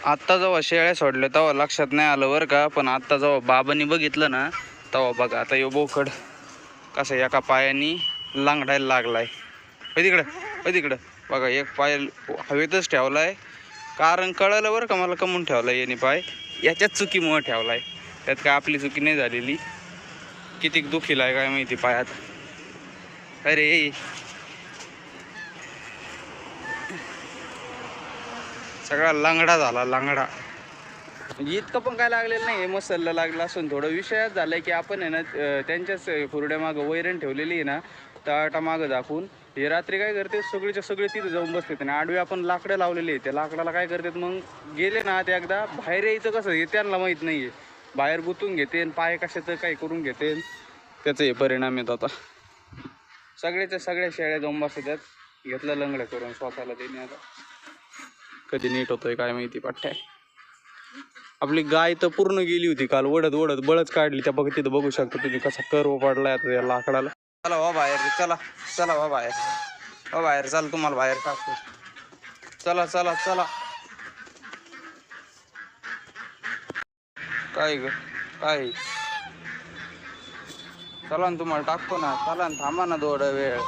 आत्ता जेव्हा शेळ्या सोडल्या तेव्हा लक्षात नाही आलं बरं का, पण आत्ता जेव्हा बाबांनी बघितलं ना तेव्हा बघा आता यो बोकड कसं एका पायानी लांगडायला लागलाय. तिकडं बघा एक पाय हवेतच ठेवलाय. कारण कळलं बरं का मला कमून ठेवलाय याने पाय, याच्याच चुकीमुळे ठेवलाय. त्यात काय आपली चुकी नाही झालेली. किती दुखीला आहे काय माहिती पायात. अरे सगळा लांगडा झाला लांगडा. म्हणजे इतकं पण काय लागलेलं नाही, मसलला लागलं असून थोडं विषयात झालंय की आपण आहे ना त्यांच्याच खुरड्या मागं वैरण ठेवलेली आहे ना, तळाटा मागं दाखवून हे रात्री काय करते सगळीच्या सगळे तिथे जाऊन बसतात. आणि आडवे आपण लाकडं लावलेली आहे, त्या लाकडाला काय करतात मग गेले ना ते एकदा बाहेर यायचं कसं हे त्यांना माहीत नाही आहे. बाहेर गुंतून घेते आणि पाय कशाचं काही करून घेते, त्याचं हे परिणाम येत. आता सगळ्याच्या सगळ्या शेळ्या जाऊन बसतात. घेतलं लंगडं करून स्वतःला देणे. आता कधी नीट होतोय काय माहिती पठ्ठ्या. आपली गाय तर पूर्ण गेली होती काल, ओढत ओढत बळच काढली. त्या बघ तिथं बघू शकता तुम्ही कसा कर्व पडलाय आता या लाकडाला. चला वा बाहेर, चला चला वा बाहेर, वा बाहेर चला, तुम्हाला बाहेर टाकतो. चला चला चला. काय ग काय, चला ना तुम्हाला टाकतो ना. चला ना, थांबा ना थोडा वेळ,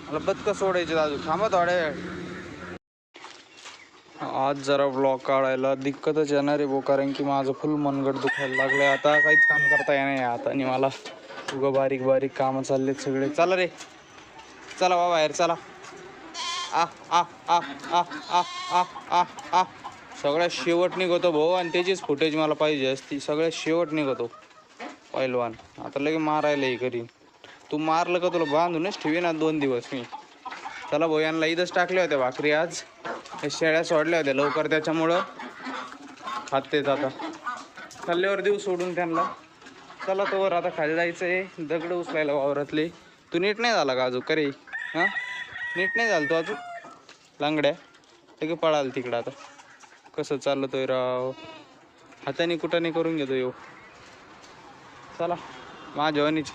मला बदकं सोडायचे अजून, थांबा थोड्या वेळ. आज जरा ब्लॉग काढायला दिक्कतच येणार आहे भाऊ, कारण की माझं फुल मनगट दुखायला लागलंय. आता काहीच काम करता येणार नाही आता, आणि मला उगं बारीक बारीक कामं चाललेत सगळे. चला रे चला वा बाहेर चला. आ आ आ आ आ आ आ आ सगळ्यात शेवट निघतो भाऊ, आणि त्याचीच फुटेज मला पाहिजे असती. सगळ्यात शेवट निघतो पहिलवान. आता लगे मारायला हे करीन. तू मारलं का तुला बांधूनच ठेवी ना 2 दिवस मी. चला भाऊ, यांना इथंच टाकल्या होत्या भाकरी आज. हे शेळ्या सोडल्या होत्या लवकर त्याच्यामुळं खातेच आता. खाल्ल्यावर देऊ सोडून त्यांना. चला तोवर आता खाली जायचं आहे, दगड उचलायला वावरातले. तू नीट नाही झाला का अजून करे? हां नीट नाही झालं तू अजून लांगड्या लगे पळाल तिकडं. आता कसं चालतोय राव, हाताने कुठाने करून घेतो येऊ. चला माझ्या वाणीच.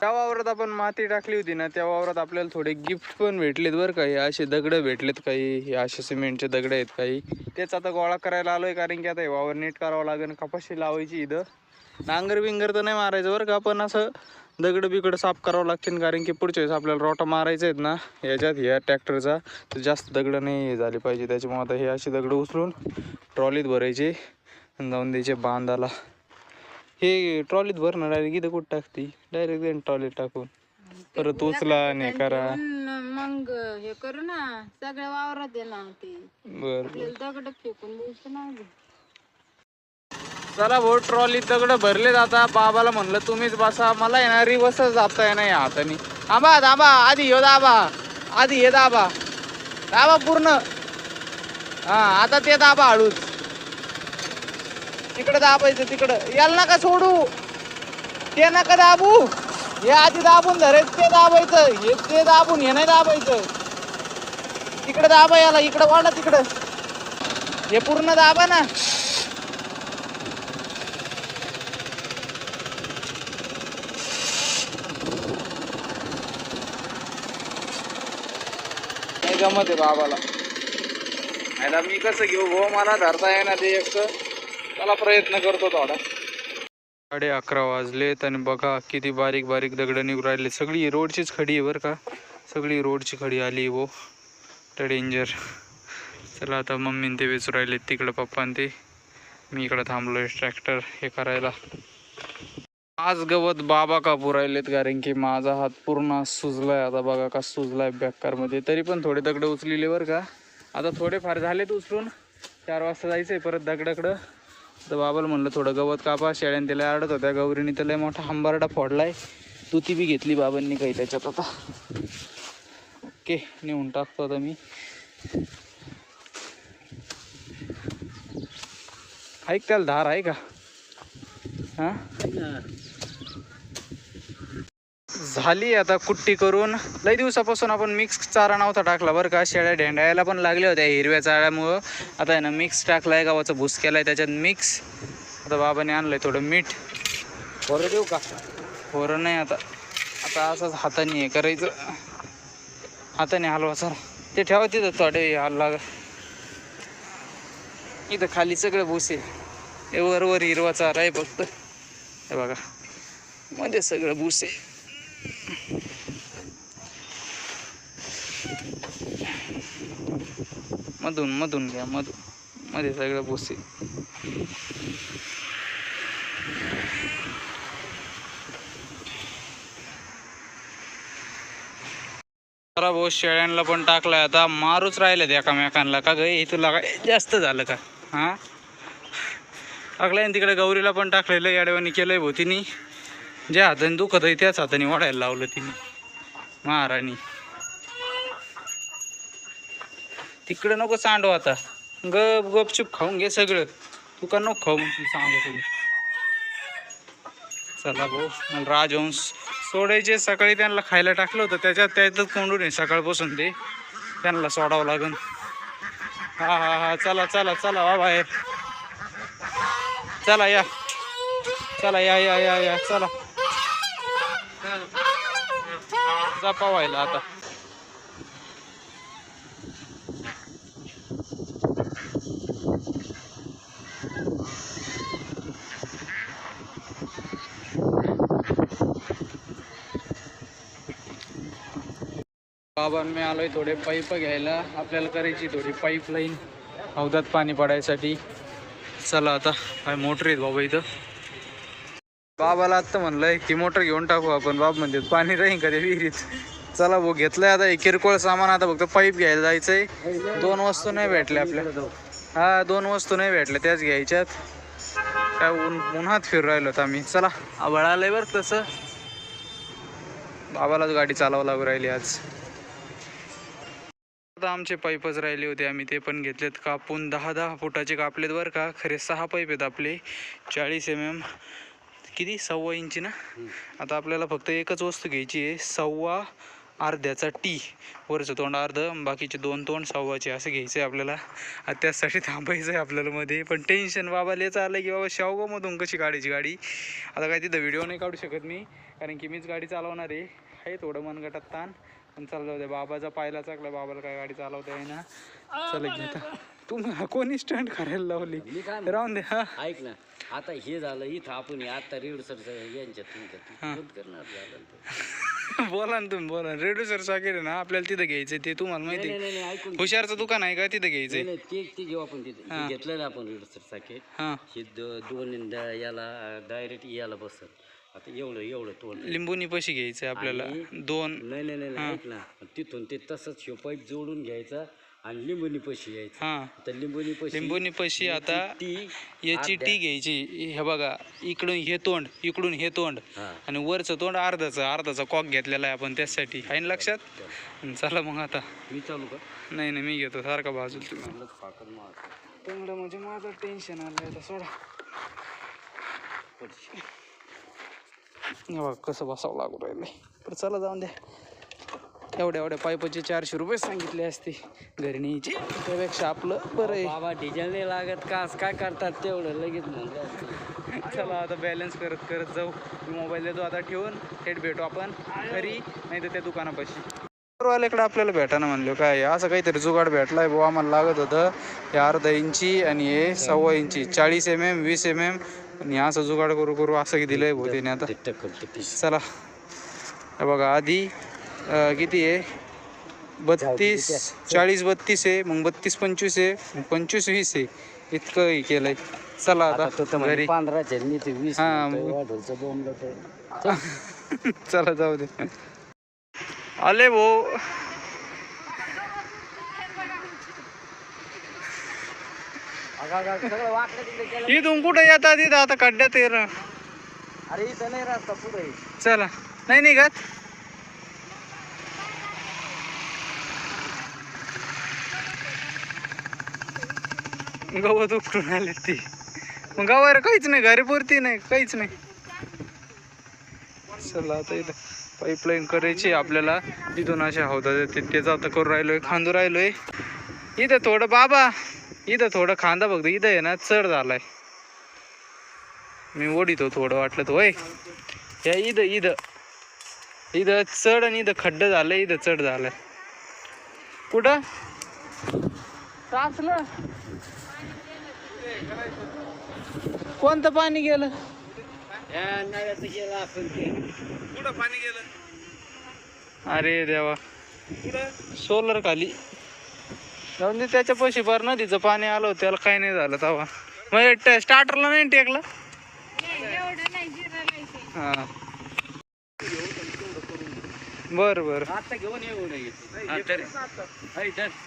त्या वावरात आपण माती टाकली होती ना, त्या वावरात आपल्याला थोडे गिफ्ट पण भेटलेत बरं का. हे असे दगडं भेटलेत काही, हे असे सिमेंटचे दगड आहेत काही. तेच आता गोळा करायला आलोय, कारण की आता हे वावर नीट करावं लागेल. कपाशी लावायची इथं. नांगर बिंगर तर नाही मारायचं बरं का, पण असं दगड बिगड साफ करावं लागतील, कारण की पुढच्या वेळेस आपल्याला रोटा मारायचा आहेत ना याच्यात, ह्या ट्रॅक्टरचा, तर जास्त दगड नाही झाली पाहिजे. त्याच्यामुळे आता हे असे दगड उचलून ट्रॉलीत भरायचे आणि जाऊन द्यायचे बांधाला. हे ट्रॉलीत भरणं डायरेक्ट इथं कुठं टाकते, डायरेक्ट देईन ट्रॉलीत टाकून. परत उचला आणि करा. मग हे करू ना, सगळ्या वावरात ना ते बरं दगड फेकून द्यायचं ना. चला भाऊ, ट्रॉली दगड भरले जाता. बाबाला म्हणलं तुम्हीच बसा, मला येणारी बसच जाता येणार हाताने. थांबा थांबा, आधी हे दाबा, आधी हे दाबा, दाबा पूर्ण. हा आता ते दाबा हळूच, तिकडं दाबायचं, तिकडं. याला नका सोडू, ते नका दाबू, हे आधी दाबून धरायचं, ते दाबायचं, हे ते दाबून हे नाही दाबायचं. तिकडं दाबा, याला इकडं वाढा, तिकडं हे पूर्ण दाबा ना. नाही जमत आहे बाबाला. आता मी कसं घेऊ भाऊ, मला धरता येणार ते एक. त्याला प्रयत्न करतो थोडा. 11:30 वाजलेत आणि बघा किती बारीक बारीक दगड निघून राहिले. सगळी रोडचीच खडी आहे बरं का, सगळी रोडची खडी आली वो, तर डेंजर. चला आता मम्मीने ते वेचू राहिले तिकडं, पप्पान ते. मी इकडं थांबलोय ट्रॅक्टर हे करायला. आज गवत बाबा कापू राहिलेत, कारण की माझा हात पूर्ण सुजलाय. आता बघा का सुजलाय बेकारमध्ये. तरी पण थोडे दगड उचलेले बरं का. आता थोडेफार झालेत उचलून. 4 वाजता जायचंय परत दगडाकडं. तर बाबाला म्हणलं थोडं गवत कापा, शेळ्याने त्याला आडत होत्या. गौरीने त्याला मोठा हंबारडा फोडलाय. तुती बी घेतली बाबांनी काही त्याच्यात आता. ओके, नेऊन टाकतो आता मी. ऐक, त्याला धार आहे का? हा, झाली आता कुट्टी करून. लई दिवसापासून आपण मिक्स चारा नव्हता टाकला बरं का. शेळ्या ढेंडायला पण लागल्या होत्या हिरव्या चाऱ्यामुळं. आता आहे ना मिक्स टाकलाय, गावाचा भूस केलाय त्याच्यात मिक्स. आता बाबाने आणलंय थोडं मीठ. बरं देऊ का? होरं नाही आता. आता असंच हाताने हे करायचं, हाताने हलवा. चला ते ठेवा तिथं, थोडे हलवा. इथं खाली सगळं भूस आहे, हे वर हिरवा चारा आहे फक्त. हे बघा मध्ये सगळं भूस आहे. मधून घ्या, मध्ये सगळं भूस आहे. जरा भाऊ शेळ्यांना पण टाकलाय. आता मारूच राहिलेत एकामेकांना. का ग तुला काय जास्त झालं का? हा, टाकलंय. तिकडे गौरीला पण टाकलेलं, याडेवानी केलंय भाऊ तिने. ज्या हाताने दुखत आहे त्याच हाताने वाढायला लावलं तिने महाराणी. तिकडे नको सांडव आता, गपचूप खाऊन घे सगळं. तू का नको खाऊ म्हणून सांगू तुम्ही. चला भाऊ, मला राजहंस सोडायचे. सकाळी त्यांना खायला टाकलं होतं, त्याच्यातच कोंडून आहे सकाळपासून. ते त्यांना सोडावं लागेल. हा, चला चला चला वा बाहेर. चला या, चला या चला. जपा व्हायला आता. बाबांनी मी आलोय थोडे पाईप घ्यायला. आपल्याला करायची थोडी पाईपलाईन हौदात पाणी पडायसाठी. चला आता, काय मोटर आहेत बाबा इथं. बाबाला आत्ता म्हणलंय की मोटर घेऊन टाकू आपण. बाबा म्हणजे पाणी राहीन का ते विहिरीत. चला भाऊ, घेतलंय आता हे किरकोळ सामान. आता फक्त पाईप घ्यायला जायचंय. 2 वस्तू नाही भेटल्या आपल्या. हा, 2 वस्तू नाही भेटल्या, त्याच घ्यायच्यात. काय उन्हात फिरू राहिलो तर आम्ही. चला, आभाळ आलंय बरं तसं. बाबालाच गाडी चालवावं लागू राहिली आज. आता आमचे पाईपच राहिले होते, आम्ही ते पण घेतलेत कापून. 10-10 फुटाचे कापलेत बरं का. खरे 6 पाईप आहेत आपले, 40 mm. किती, 1.25 इंची ना. आता आपल्याला फक्त एकच वस्तू घ्यायची आहे, 1.25 अर्ध्याचा टी. वरचं तोंड अर्ध, बाकीचे 2 तोंड 1.25चे असं घ्यायचं आहे आपल्याला. आता त्यासाठी थांबायचं आहे आपल्याला मध्ये. पण टेन्शन बाबाला याचं आलं की बाबा शेवगावमधून कशी काढायची गाडी. आता काय तिथं व्हिडिओ नाही काढू शकत मी, कारण की मीच गाडी चालवणार आहे. थोडं मनगटात ताण. पण चालू जाऊ दे, बाबाचा पायला चाकला. बाबाला काय गाडी चालवता येईना. चला घेता तुम्ही. कोणी स्टंट करायला लावली? राहून दे. हा, ऐक ना, आता हे झालं इथं आपण आता रेड सर यांच्यात करणार झालं. बोला ना तुम्ही, बोला. रेडिओ सर साकेर ना आपल्याला तिथं घ्यायचंय. ते तुम्हाला माहिती आहे, हुशारचं दुकान आहे का तिथं घ्यायचंय. ते घेऊ आपण तिथे. घेतलं ना आपण रेड सर साकेर. हा, हे 2 याला डायरेक्ट याला बसत. आता एवढं तोंड लिंबूनी पशी घ्यायचंय आपल्याला. 2 नाही ऐक ना, तिथून ते तसंच ह्यो पाईप जोडून घ्यायचा आणि लिंबूनी पशी यायचं. हा, तर लिंबूनी पशी. आता याची टी घ्यायची. हे बघा, इकडून हे तोंड, इकडून हे तोंड, आणि वरचं तोंड अर्धाचा कॉक घेतलेला आहे आपण त्यासाठी. आहे ना लक्षात? चला मग आता मी चालू का? नाही मी घेतो सारखा बाजूला. तुम्ही तंगडं म्हणजे माझं टेन्शन आलं आता. सोडा. बघा कसं बसावं लागू राहिलंय. तर चला जाऊन द्या. एवढ्या पाईपाचे 400 रुपये सांगितले असते घरी न्यायचे, त्यापेक्षा आपलं बरं आहे. बाबा डिझेल नाही लागत का? काय करतात तेवढं लगेच म्हणलं. चला आता बॅलन्स करत जाऊ. मोबाईल देतो आता ठेवून. थेट भेटू आपण घरी, नाही तर त्या दुकानापाशी. वाल्याकडे आपल्याला भेटायला म्हणलो काय असं काहीतरी जुगाड भेटलाय भाऊ. आम्हाला लागत होतं हे 1/2 इंची आणि हे 1.25 इंची, 40 mm 20 mm. आणि असं जुगाड करू असं की दिलंय भाऊ त्याने. आता चला, हे बघा आधी किती आहे, 32 40 32 आहे, मग 32 25 आहे, 25 20 आहे, इतकं हे केलंय. चला आता घरी. 15चे मी ते 20. चला जाऊ दे. आले भाऊ. इथून कुठे येतात? इथं आता खड्ड्यात. अरे इथं नाही रस्ता पुढे. चला. नाही निघत. गवत उकरून आले ती. मग गावाला काहीच नाही, घरी पुरती नाही, काहीच नाही. चला आता इथं पाईपलाईन करायची आपल्याला, तिथून अशा हौदात येते. त्याचं आता करू राहिलोय, खांदू राहिलोय. इथं थोडं बाबा, इथं थोडं खांदा बघतो. इथं आहे ना चढ झालाय, मी ओढितो थोडं वाटलं तर. होय या इथं इथं इथं चढ आणि इथं खड्डा झालंय, इथं चढ झालाय. कुठं टाचलं? कोणतं पाणी गेलं? कुठं पाणी गेलं? अरे देवा, सोलर खाली जाऊन दे. त्याच्या पैसे भर नदीचं पाणी आलं होतं, त्याला काही नाही झालं तेव्हा. म्हणजे स्टार्टरला नाही टेकलं. हा बर बर, आता घेऊन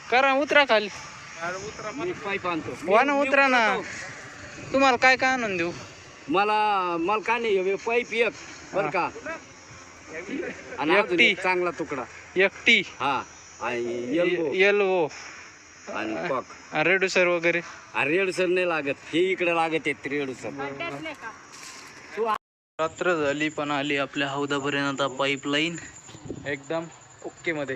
करा उतरा खाली. पाईप आणतो. वा ना उतरा ना. तुम्हाला काय काय आणून देऊ? मला काय नाही, पाईप एक बर का, आणि अजून एक चांगला तुकडा एकटी. हा, आणि एल्बो येलो आणि कॉक. रेड्युसर वगैरे. रेडसर नाही लागत, हे इकडे लागत आहेत रेडसर. रात्र झाली पण आली आपल्या हौदापर्यंत आता पाईपलाईन एकदम ओके मध्ये.